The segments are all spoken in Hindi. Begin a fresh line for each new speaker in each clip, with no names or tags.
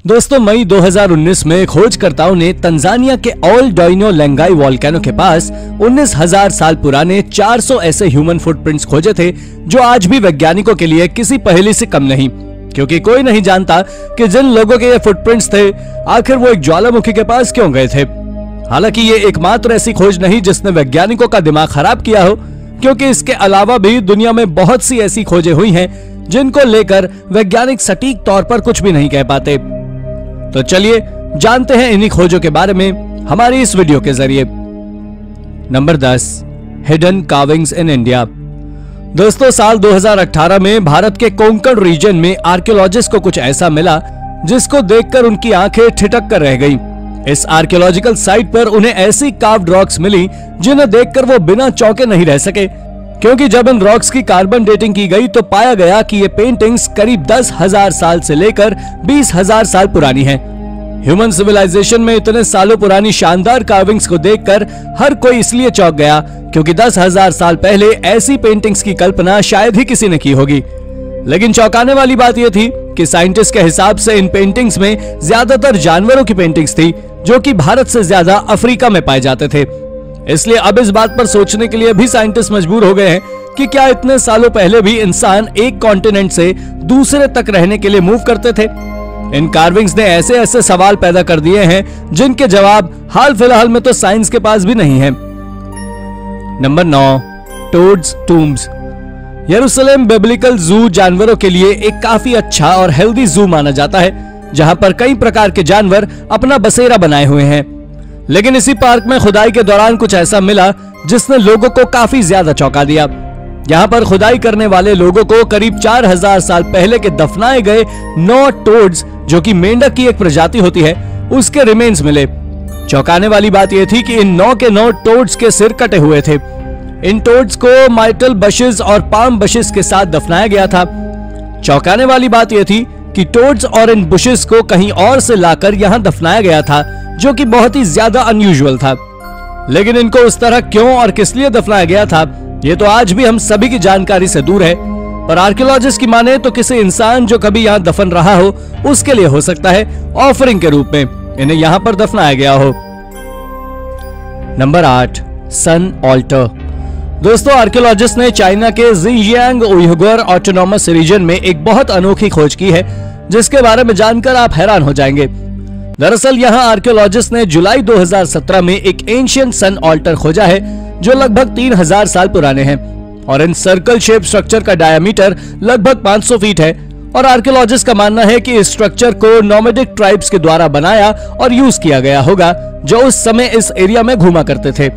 दोस्तों मई 2019 में खोजकर्ताओं ने तंजानिया के ऑल डोइनो लेंगाई वोल्केनो के पास 19,000 साल पुराने 400 ऐसे ह्यूमन फुटप्रिंट्स खोजे थे जो आज भी वैज्ञानिकों के लिए किसी पहेली से कम नहीं, क्योंकि कोई नहीं जानता कि जिन लोगों के ये फुटप्रिंट्स थे आखिर वो एक ज्वालामुखी के पास क्यों गए थे। हालांकि ये एकमात्र ऐसी खोज नहीं जिसने वैज्ञानिकों का दिमाग खराब किया हो, क्योंकि इसके अलावा भी दुनिया में बहुत सी ऐसी खोजें हुई हैं जिनको लेकर वैज्ञानिक सटीक तौर पर कुछ भी नहीं कह पाते। तो चलिए जानते हैं इन्हीं खोजों के बारे में हमारी इस वीडियो के जरिए। Number 10, hidden carvings in India. दोस्तों साल 2018 में भारत के कोंकण रीजन में आर्कियोलॉजिस्ट को कुछ ऐसा मिला जिसको देखकर उनकी आंखें ठिठक कर रह गईं। इस आर्कियोलॉजिकल साइट पर उन्हें ऐसी कार्व्ड रॉक्स मिली जिन्हें देखकर वो बिना चौंके नहीं रह सके, क्योंकि जब इन रॉक्स की कार्बन डेटिंग की गई तो पाया गया कि ये पेंटिंग्स करीब 10,000 साल से लेकर 20,000 साल पुरानी हैं। ह्यूमन सिविलाइजेशन में इतने सालों पुरानी शानदार कार्विंग्स को देखकर हर कोई इसलिए चौंक गया क्योंकि 10,000 साल पहले ऐसी पेंटिंग्स की कल्पना शायद ही किसी ने की होगी। लेकिन चौंकाने वाली बात यह थी कि साइंटिस्ट के हिसाब से इन पेंटिंग्स में ज्यादातर जानवरों की पेंटिंग्स थी जो कि भारत से ज्यादा अफ्रीका में पाए जाते थे। इसलिए अब इस बात पर सोचने के लिए भी साइंटिस्ट मजबूर हो गए हैं कि क्या इतने सालों पहले भी इंसान एक कॉन्टिनेंट से दूसरे तक रहने के लिए मूव करते थे। इन कार्विंग्स ने ऐसे ऐसे सवाल पैदा कर दिए हैं जिनके जवाब हाल फिलहाल में तो साइंस के पास भी नहीं है। Number 9, toads tombs. यरूशलेम बिब्लिकल जू जानवरों के लिए एक काफी अच्छा और हेल्दी जू माना जाता है, जहां पर कई प्रकार के जानवर अपना बसेरा बनाए हुए हैं। लेकिन इसी पार्क में खुदाई के दौरान कुछ ऐसा मिला जिसने लोगों को काफी ज्यादा चौंका दिया। यहाँ पर खुदाई करने वाले लोगों को करीब 4,000 साल पहले के दफनाए गए 9 टोड्स, जो कि मेंढक की एक प्रजाति होती है, उसके रिमेन्स मिले। चौंकाने वाली बात यह थी कि इन 9 के 9 टोड्स के सिर कटे हुए थे। इन टोड्स को माइटल बशेस और पाम बशेस के साथ दफनाया गया था। चौंकाने वाली बात यह थी कि टोड्स और इन बुशेस को कहीं और से लाकर यहाँ दफनाया गया था, जो कि बहुत ही ज्यादा अनयूजुअल था। लेकिन इनको उस तरह क्यों और किस लिए दफनाया गया था, ये तो आज भी हम सभी की जानकारी से दूर है। पर आर्कियोलॉजिस्ट की माने तो किसी इंसान जो कभी यहाँ दफन रहा हो उसके लिए हो सकता है ऑफरिंग के रूप में इन्हें यहाँ पर दफनाया गया हो। नंबर 8, सन ऑल्टर। दोस्तों आर्कियोलॉजिस्ट ने चाइना के ज़िंजियांग उइघुर ऑटोनॉमस रीजन में एक बहुत अनोखी खोज की है जिसके बारे में जानकर आप हैरान हो जाएंगे। दरअसल यहाँ आर्कियोलॉजिस्ट ने जुलाई 2017 में एक एंशिएंट सन ऑल्टर खोजा है जो लगभग 3,000 साल पुराने हैं, और इन सर्कल शेप स्ट्रक्चर का डायमीटर लगभग 500 फीट है। और आर्कियोलॉजिस्ट का मानना है कि इस स्ट्रक्चर को नोमैडिक ट्राइब्स के द्वारा बनाया और यूज किया गया होगा जो उस समय इस एरिया में घूमा करते थे।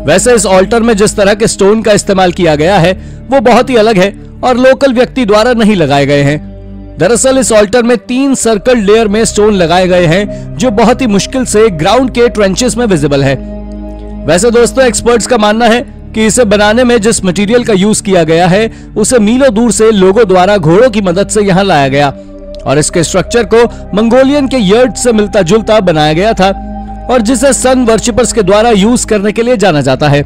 वैसे इस ऑल्टर में जिस तरह के स्टोन का इस्तेमाल किया गया है वो बहुत ही अलग है और लोकल व्यक्ति द्वारा नहीं लगाए गए हैं। दरअसल इस ऑल्टर में 3 सर्कल लेयर में स्टोन लगाए गए हैं जो बहुत ही मुश्किल से ग्राउंड के ट्रेंचेस में विजिबल है। वैसे दोस्तों एक्सपर्ट्स का मानना है कि इसे बनाने में जिस मटेरियल का यूज किया गया है उसे मीलों दूर से लोगों द्वारा घोड़ों की मदद से यहाँ लाया गया, और इसके स्ट्रक्चर को मंगोलियन के यर्ड से मिलता जुलता बनाया गया था और जिसे सन वर्शिपर्स के द्वारा यूज करने के लिए जाना जाता है।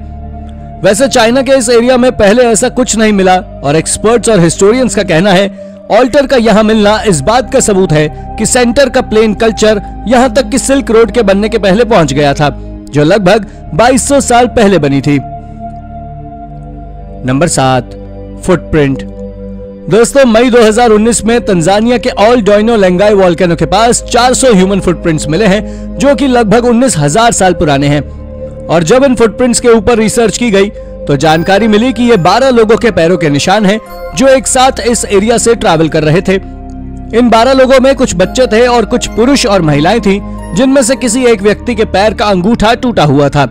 वैसे चाइना के इस एरिया में पहले ऐसा कुछ नहीं मिला, और एक्सपर्ट्स और हिस्टोरियंस का कहना है ऑल्टर का यहाँ मिलना इस बात का सबूत है कि सेंटर का प्लेन कल्चर यहाँ तक कि सिल्क रोड के बनने के पहले पहुंच गया था, जो लगभग 2200 साल पहले बनी थी। Number 7, footprint. दोस्तों मई 2019 में तंजानिया के ऑल डोइनो लेंगाई वोल्केनो के पास 400 ह्यूमन फुटप्रिंट्स मिले हैं जो कि लगभग 19,000 साल पुराने हैं। और जब इन फुटप्रिंट्स के ऊपर रिसर्च की गई तो जानकारी मिली कि ये 12 लोगों के पैरों के निशान हैं जो एक साथ इस एरिया से ट्रैवल कर रहे थे। इन 12 लोगों में कुछ बच्चे थे और कुछ पुरुष और महिलाएं थी, जिनमें से किसी एक व्यक्ति के पैर का अंगूठा टूटा हुआ था।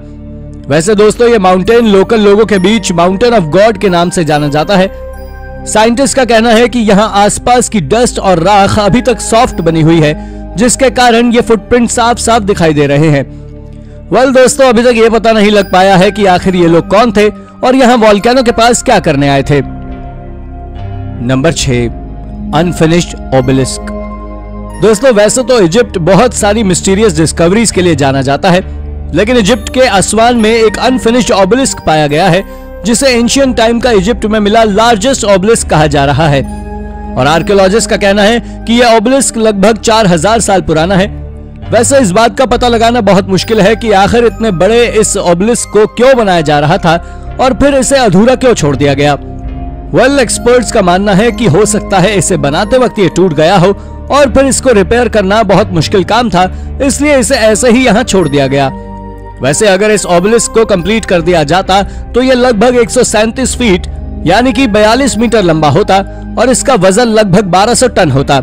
वैसे दोस्तों ये माउंटेन लोकल लोगों के बीच माउंटेन ऑफ गॉड के नाम से जाना जाता है। साइंटिस्ट का कहना है कि यहाँ आसपास की डस्ट और राख अभी तक सॉफ्ट बनी हुई है, जिसके कारण ये फुटप्रिंट साफ साफ दिखाई दे रहे हैं। वेल दोस्तों अभी तक ये पता नहीं लग पाया है कि आखिर ये लोग कौन थे और यहाँ वोल्केनो के पास क्या करने आए थे। Number 6, unfinished obelisk. दोस्तों वैसे तो इजिप्ट बहुत सारी मिस्टीरियस डिस्कवरीज के लिए जाना जाता है, लेकिन इजिप्ट के असवान में एक अनफिनिश्ड ओबेलिस्क पाया गया है जिसे एंशिएंट टाइम का इजिप्ट में मिला लार्जेस्ट ओबेलिस्क कहा जा रहा है। और आर्कियोलॉजिस्ट का कहना है कि यह ओबेलिस्क लगभग 4000 साल पुराना है। वैसे इस बात का पता लगाना बहुत मुश्किल है कि आखिर इतने बड़े इस ओबेलिस्क को क्यों बनाया जा रहा था और फिर इसे अधूरा क्यों छोड़ दिया गया। एक्सपर्ट्स का मानना है कि हो सकता है इसे बनाते वक्त ये टूट गया हो और फिर इसको रिपेयर करना बहुत मुश्किल काम था, इसलिए इसे ऐसे ही यहाँ छोड़ दिया गया। वैसे अगर इस ओबेलिस्क को कंप्लीट कर दिया जाता तो ये लगभग 137 फीट यानी कि 42 मीटर लंबा होता और इसका वजन लगभग 1200 टन होता।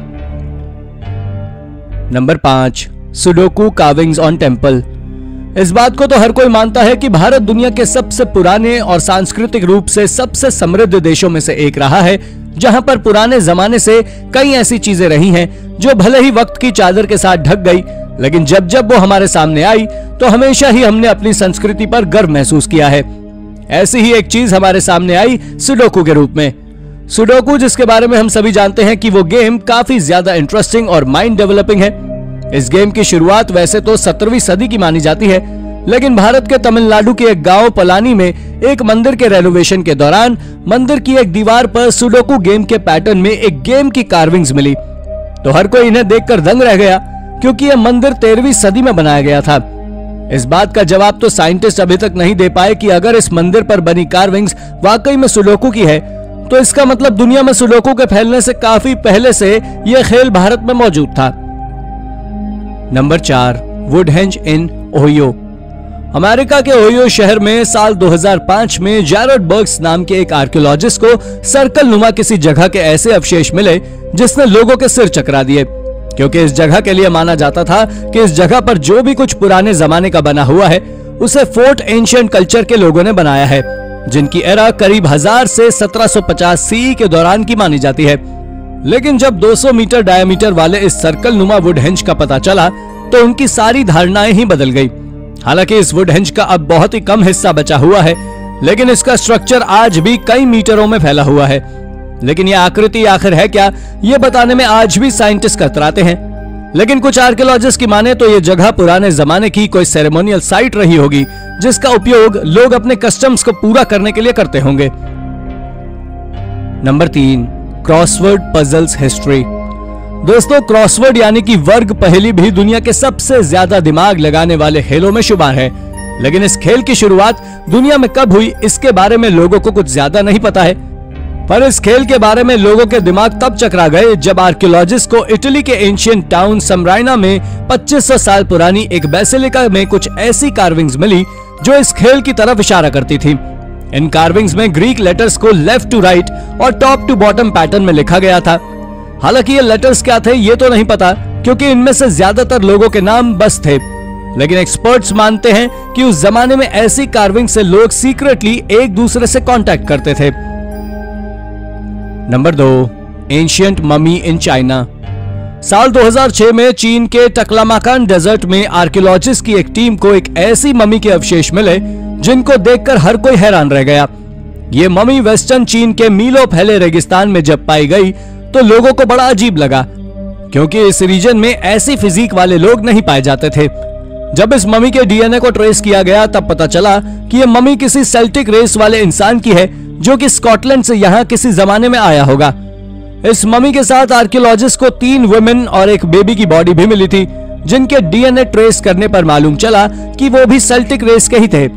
Number 5, sudoku carvings on temple. इस बात को तो हर कोई मानता है कि भारत दुनिया के सबसे पुराने और सांस्कृतिक रूप से सबसे समृद्ध देशों में से एक रहा है, जहां पर पुराने जमाने से कई ऐसी चीजें रही हैं जो भले ही वक्त की चादर के साथ ढक गई, लेकिन जब जब वो हमारे सामने आई तो हमेशा ही हमने अपनी संस्कृति पर गर्व महसूस किया है। ऐसी ही एक चीज हमारे सामने आई सुडोकू के रूप में। सुडोकू, जिसके बारे में हम सभी जानते हैं कि वो गेम काफी ज्यादा इंटरेस्टिंग और माइंड डेवलपिंग है। इस गेम की शुरुआत वैसे तो 17वीं सदी की मानी जाती है, लेकिन भारत के तमिलनाडु के एक गांव पलानी में एक मंदिर के रेनोवेशन के दौरान मंदिर की एक दीवार पर सुडोकू गेम के पैटर्न में एक गेम की कार्विंग्स मिली, तो हर कोई इन्हें देखकर दंग रह गया, क्योंकि यह मंदिर 13वीं सदी में बनाया गया था। इस बात का जवाब तो साइंटिस्ट अभी तक नहीं दे पाए कि अगर इस मंदिर पर बनी कार्विंग्स वाकई में सुडोकू की है, तो इसका मतलब दुनिया में सुडोकू के फैलने से काफी पहले से यह खेल भारत में मौजूद था। नंबर 4, वुडहेंज इन ओहियो। अमेरिका के ओहियो शहर में साल 2005 में जैरेड बर्ग्स नाम के एक आर्कियोलॉजिस्ट को सर्कल नुमा किसी जगह के ऐसे अवशेष मिले जिसने लोगों के सिर चकरा दिए, क्योंकि इस जगह के लिए माना जाता था कि इस जगह पर जो भी कुछ पुराने जमाने का बना हुआ है उसे फोर्ट एंशिएंट कल्चर के लोगों ने बनाया है, जिनकी एरा करीब 1000 से 1750 सीई के दौरान की मानी जाती है। लेकिन जब 200 मीटर डायमीटर वाले इस सर्कल नुमा वुडहेंज का पता चला तो उनकी सारी धारणाएं ही बदल गई। हालांकि इस वुडहेंज का अब बहुत ही कम हिस्सा बचा हुआ है, लेकिन इसका स्ट्रक्चर आज भी कई मीटरों में फैला हुआ है। लेकिन यह आकृति आखिर है क्या, ये बताने में आज भी साइंटिस्ट कतराते हैं। लेकिन कुछ आर्कियोलॉजिस्ट की माने तो ये जगह पुराने जमाने की कोई सेरेमोनियल साइट रही होगी, जिसका उपयोग लोग अपने कस्टम्स को पूरा करने के लिए करते होंगे। Number 3, crossword puzzles history. दोस्तों, क्रॉसवर्ड यानी कि वर्ग पहेली भी दुनिया के सबसे ज्यादा दिमाग लगाने वाले खेलों में शुमार है। लेकिन इस खेल की शुरुआत दुनिया में कब हुई, इसके बारे में लोगों को कुछ ज्यादा नहीं पता है। पर इस खेल के बारे में लोगों के दिमाग तब चकरा गए जब आर्कियोलॉजिस्ट को इटली के एंशिएंट टाउन समराइना में 2500 साल पुरानी एक बेसिलिका में कुछ ऐसी कार्विंग्स मिली जो इस खेल की तरफ इशारा करती थी। इन कार्विंग्स में ग्रीक लेटर्स को लेफ्ट टू राइट और टॉप टू बॉटम पैटर्न में लिखा गया था। हालांकि ये लेटर्स क्या थे ये तो नहीं पता, क्योंकि इनमें से ज्यादातर लोगों के नाम बस थे। लेकिन एक्सपर्ट्स मानते हैं कि उस जमाने में ऐसी कार्विंग से लोग सीक्रेटली एक दूसरे से कांटेक्ट करते थे। Number 2, ancient mummy in China. साल 2006 में चीन के टकलामाकान डेजर्ट में आर्कियोलॉजिस्ट की एक टीम को एक ऐसी ममी के अवशेष मिले जिनको देखकर हर कोई हैरान रह गया। ये ममी वेस्टर्न चीन के मीलों फैले रेगिस्तान में जब पाई गई तो लोगों को बड़ा अजीब लगा, क्योंकि इस रीजन में ऐसी फिजिक वाले लोग नहीं पाए जाते थे। जब इस ममी के डीएनए को ट्रेस किया गया तब पता चला कि ये ममी किसी सेल्टिक रेस वाले इंसान की है जो कि स्कॉटलैंड से यहाँ किसी जमाने में आया होगा। इस ममी के साथ आर्कियोलॉजिस्ट को 3 वुमेन और एक बेबी की बॉडी भी मिली थी, जिनके डीएनए ट्रेस करने पर मालूम चला कि वो भी सेल्टिक रेस के ही थे।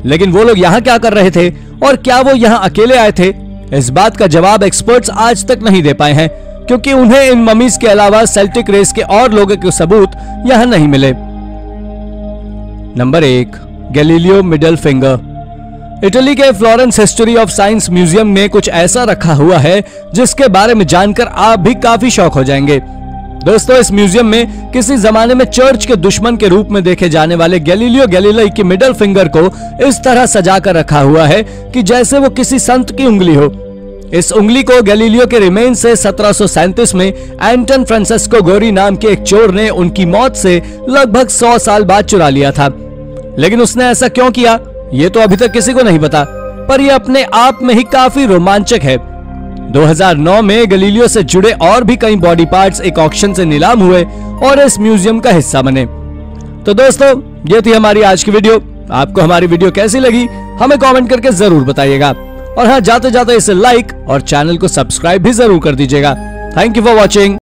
लेकिन वो लोग यहाँ क्या कर रहे थे और क्या वो यहाँ अकेले आए थे, इस बात का जवाब एक्सपर्ट्स आज तक नहीं दे पाए हैं, क्योंकि उन्हें इन ममीज के अलावा सेल्टिक रेस के और लोगों के सबूत यहाँ नहीं मिले। Number 1, Galileo middle finger. Italy के Florence history of science museum में कुछ ऐसा रखा हुआ है जिसके बारे में जानकर आप भी काफी शौक हो जाएंगे। दोस्तों, इस म्यूजियम में किसी जमाने में चर्च के दुश्मन के रूप में देखे जाने वाले गैलीलियो गैलीलाई की मिडल फिंगर को इस तरह सजा कर रखा हुआ है कि जैसे वो किसी संत की उंगली हो। इस उंगली को गैलीलियो के रिमेन से 1737 में एंटन फ्रांसिस्को गोरी नाम के एक चोर ने उनकी मौत से लगभग 100 साल बाद चुरा लिया था। लेकिन उसने ऐसा क्यों किया ये तो अभी तक किसी को नहीं पता, पर यह अपने आप में ही काफी रोमांचक है। 2009 में गैलीलियो से जुड़े और भी कई बॉडी पार्ट्स एक ऑक्शन से नीलाम हुए और इस म्यूजियम का हिस्सा बने। तो दोस्तों, ये थी हमारी आज की वीडियो। आपको हमारी वीडियो कैसी लगी हमें कमेंट करके जरूर बताइएगा। और हाँ, जाते जाते इसे लाइक और चैनल को सब्सक्राइब भी जरूर कर दीजिएगा। Thank you for watching.